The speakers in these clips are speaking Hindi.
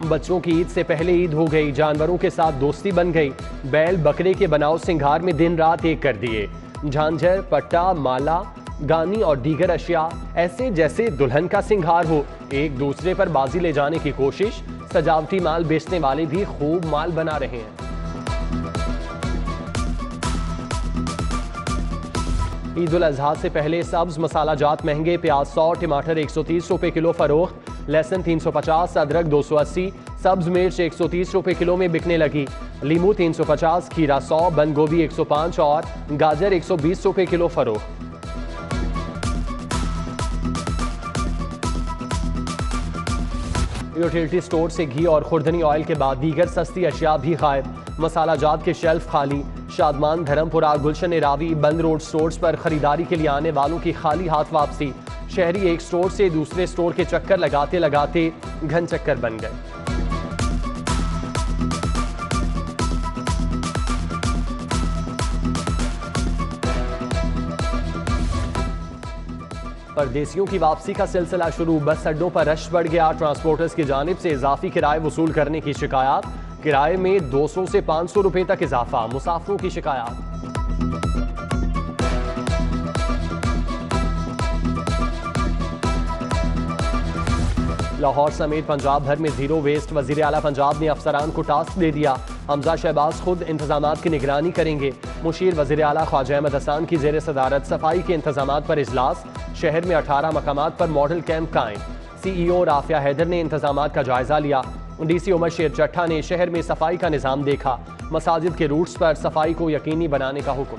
बच्चों की ईद से पहले ईद हो गई, जानवरों के साथ दोस्ती बन गई। बैल बकरे के बनाव सिंगार में दिन रात एक कर दिए। झांझर, पट्टा, माला, गानी और दीगर अशिया ऐसे जैसे दुल्हन का सिंगार हो। एक दूसरे पर बाजी ले जाने की कोशिश। सजावटी माल बेचने वाले भी खूब माल बना रहे हैं। ईद उल अजहा से पहले सब्ज मसाला जात महंगे। प्याज 100, टमाटर 130 रुपए किलो फरोख्त, लहसुन 350, अदरक 280, सब्ज मिर्च 130 रुपए किलो में बिकने लगी। लीमू 350, खीरा 100, बंद गोभी 105 और गाजर 120 रुपए किलो फरोख्त। यूटिलिटी स्टोर से घी और खुर्दनी ऑयल के बाद दीगर सस्ती अशिया भी गायब। मसाला जात के शेल्फ खाली। शादमान, धर्मपुरा, गुलशन रावी, बंद रोड स्टोर्स पर खरीदारी के लिए आने वालों की खाली हाथ वापसी। शहरी एक स्टोर से दूसरे स्टोर के चक्कर लगाते लगाते घन चक्कर बन गए। परदेसियों की वापसी का सिलसिला शुरू। बस अड्डों पर रश बढ़ गया। ट्रांसपोर्टर्स की जानिब से इजाफी किराए वसूल करने की शिकायत। किराए में 200 से 500 रुपए तक इजाफा। मुसाफिरों की शिकायत। लाहौर समेत पंजाब भर में जीरो वेस्ट। वजीर आला पंजाब ने अफसरान को टास्क दे दिया। हमजा शहबाज खुद इंतजामात की निगरानी करेंगे। मुशीर वजीर आला ख्वाजा अहमद हसन की जेर सदारत सफाई के इंतजामात पर इजलास। शहर में 18 मकामात पर मॉडल कैंप कायम। CEO राफिया हैदर ने इंतजामात का जायजा लिया। DC उमर शेर चट्ठा ने शहर में सफाई का निजाम देखा। मसाजिद के रूट्स पर सफाई को यकीनी बनाने का हुक्म।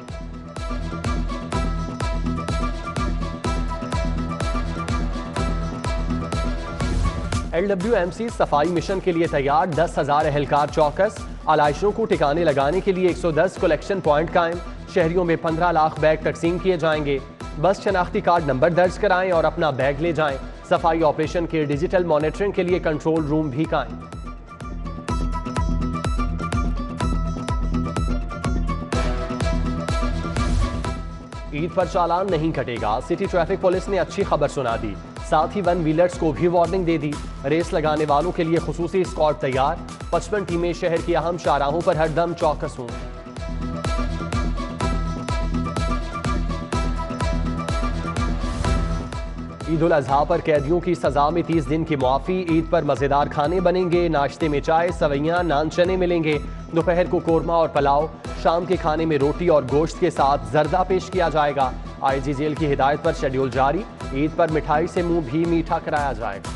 LWMC सफाई मिशन के लिए तैयार। 10,000 एहलकार चौकस। आलाइशों को ठिकाने लगाने के लिए 110 कलेक्शन पॉइंट कायम। शहरियों में 15 लाख बैग तकसीम किए जाएंगे। बस शनाख्ती कार्ड नंबर दर्ज कराएं और अपना बैग ले जाएं। सफाई ऑपरेशन के डिजिटल मॉनिटरिंग के लिए कंट्रोल रूम भी कायम। ईद पर चालान नहीं कटेगा। सिटी ट्रैफिक पुलिस ने अच्छी खबर सुना दी। साथ ही वन व्हीलर्स को भी वार्निंग दे दी। रेस लगाने वालों के लिए खुसूसी स्क्वाड तैयार। 55 टीमें शहर की अहम शाहराहों पर हरदम चौकस हों। ईद उल अजहा पर कैदियों की सजा में 30 दिन की मुआफी। ईद पर मजेदार खाने बनेंगे। नाश्ते में चाय, सवैयां, नान, चने मिलेंगे। दोपहर को कोरमा और पुलाव। शाम के खाने में रोटी और गोश्त के साथ जर्दा पेश किया जाएगा। IG जेल की हिदायत पर शेड्यूल जारी। ईद पर मिठाई से मुंह भी मीठा कराया जाएगा।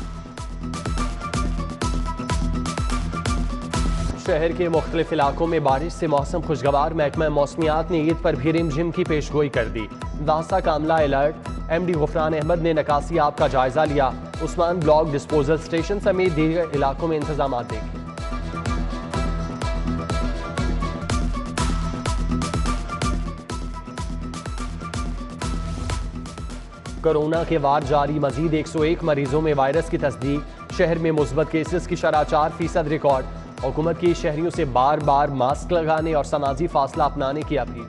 शहर के मुख्तलिफ इलाकों में बारिश से मौसम खुशगवार। महकमा मौसमियात ने ईद पर भी रिमझिम की पेशगोई कर दी। दासा कामला अलर्ट। MD गुफरान अहमद ने नकासी आब का जायजा लिया। उस्मान ब्लॉक डिस्पोजल स्टेशन समेत दीगर इलाकों में इंतजाम देखे। कोरोना के वार जारी। मजीद 101 मरीजों में वायरस की तस्दीक। शहर में मुस्बत केसेस की शरह 4% रिकॉर्ड। हुकूमत की शहरियों से बार बार मास्क लगाने और समाजी फासला अपनाने की अपील।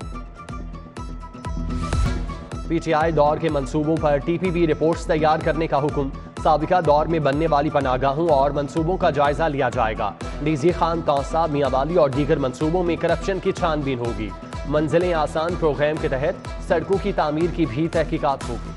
PTI दौर के मंसूबों पर TPB रिपोर्ट्स तैयार करने का हुक्म। साबिका दौर में बनने वाली पनागाहों और मंसूबों का जायजा लिया जाएगा। DG खान, तौसा, मियांवाली और दीगर मंसूबों में करप्शन की छानबीन होगी। मंजिलें आसान प्रोग्राम के तहत सड़कों की तामीर की भी तहकीकात होगी।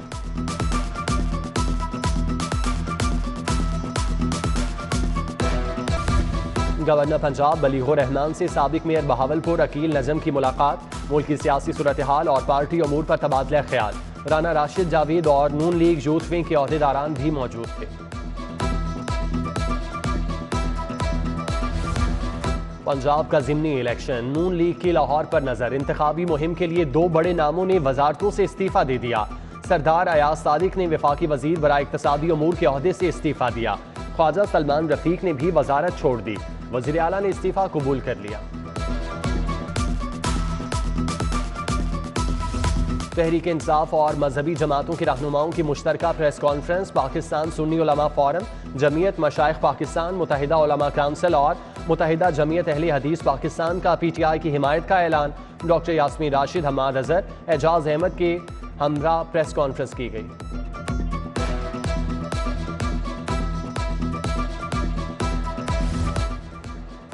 गवर्नर पंजाब बलीगुर रहमान से साबिक मेयर बहावलपुर अकील नजम की मुलाकात। मुल्क की सियासी सूरत हाल और पार्टी अमूर पर तबादला ख्याल। राना राशिद, जावेद और नून लीग यूथ विंग के अहदेदारान भी मौजूद थे। पंजाब का ज़िमनी इलेक्शन। नून लीग की लाहौर पर नजर। इंतखाबी मुहिम के लिए 2 बड़े नामों ने वजारतों से इस्तीफा दे दिया। सरदार अयाज सादिक ने वफाकी वजीर बराए इक्तसादी अमूर के अहदे से इस्तीफा दिया। ख्वाजा सलमान रफीक ने भी वजारत छोड़ दी। वजीर आला ने इस्तीफा कबूल कर लिया। तहरीक इंसाफ और मजहबी जमातों के रहनुमाओं की मुश्तरका प्रेस कॉन्फ्रेंस। पाकिस्तान सुन्नी उलमा फोरम, जमीयत मशाइख पाकिस्तान, मुत्तहिदा उलमा काउंसिल और मुत्तहिदा जमीयत अहले हदीस पाकिस्तान का PTI की हिमायत का ऐलान। डॉक्टर यास्मीन राशिद, हमाद अजहर, एजाज अहमद के हमरा प्रेस कॉन्फ्रेंस की गई।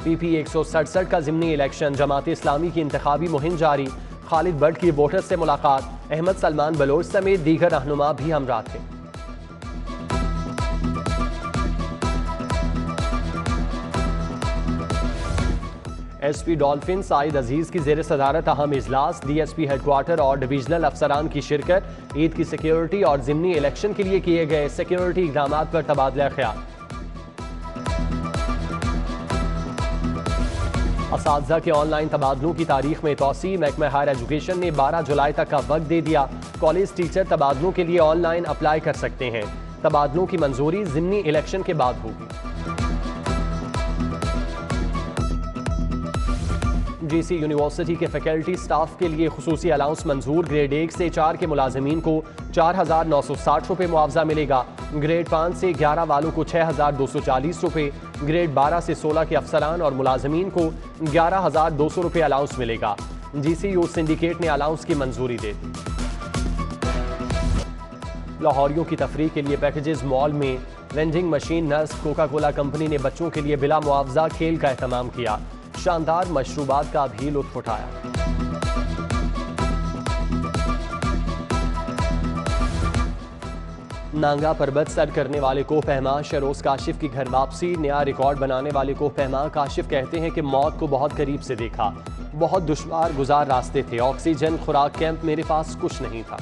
PP 167 का ज़िमनी इलेक्शन, जमात इस्लामी की इंतखाबी मुहिम जारी। खालिद भट्ट की वोटर्स से मुलाकात, अहमद सलमान बलोच समेत दीगर रहनुमा भी हमरा थे। SP डॉल्फिन साइद अजीज की जेर सदारत अहम इजलास, DSP हेडक्वार्टर और डिविजनल अफसरान की शिरकत। ईद की सिक्योरिटी और ज़िमनी इलेक्शन के लिए किए गए सिक्योरिटी इकदाम पर तबादला ख्याल। असातिज़ा के ऑनलाइन तबादलों की तारीख में तौसी, महकमा हायर एजुकेशन ने 12 जुलाई तक का वक्त दे दिया। कॉलेज टीचर तबादलों के लिए ऑनलाइन अप्लाई कर सकते हैं। तबादलों की मंजूरी ज़िमनी इलेक्शन के बाद होगी। GC यूनिवर्सिटी के फैकल्टी स्टाफ के लिए खुसूसी अलाउंस मंजूर। ग्रेड 1 से 4 के मुलाजमीन को 4,960 रुपये मुआवजा मिलेगा। ग्रेड 5 से 11 वालों को 6,240 रुपये। ग्रेड 12 से 16 के अफसरान और मुलाजमीन को 11,200 रुपये अलाउंस मिलेगा। GCU सिंडिकेट ने अलाउंस की मंजूरी दे दी। लाहौरियों की तफरीह के लिए पैकेजेस मॉल में। Vending machine, nurse, Coca Cola company ने बच्चों के लिए बिला मुआवजा खेल का एहतमाम किया। शानदार मशरूबात का भी लुत्फ उठाया। नांगा पर्वत सर करने वाले कोह पहमा शरोज काशिफ की घर वापसी। नया रिकॉर्ड बनाने वाले कोह पहमा काशिफ कहते हैं कि मौत को बहुत करीब से देखा। बहुत दुश्वार गुजार रास्ते थे। ऑक्सीजन, खुराक कैंप, मेरे पास कुछ नहीं था।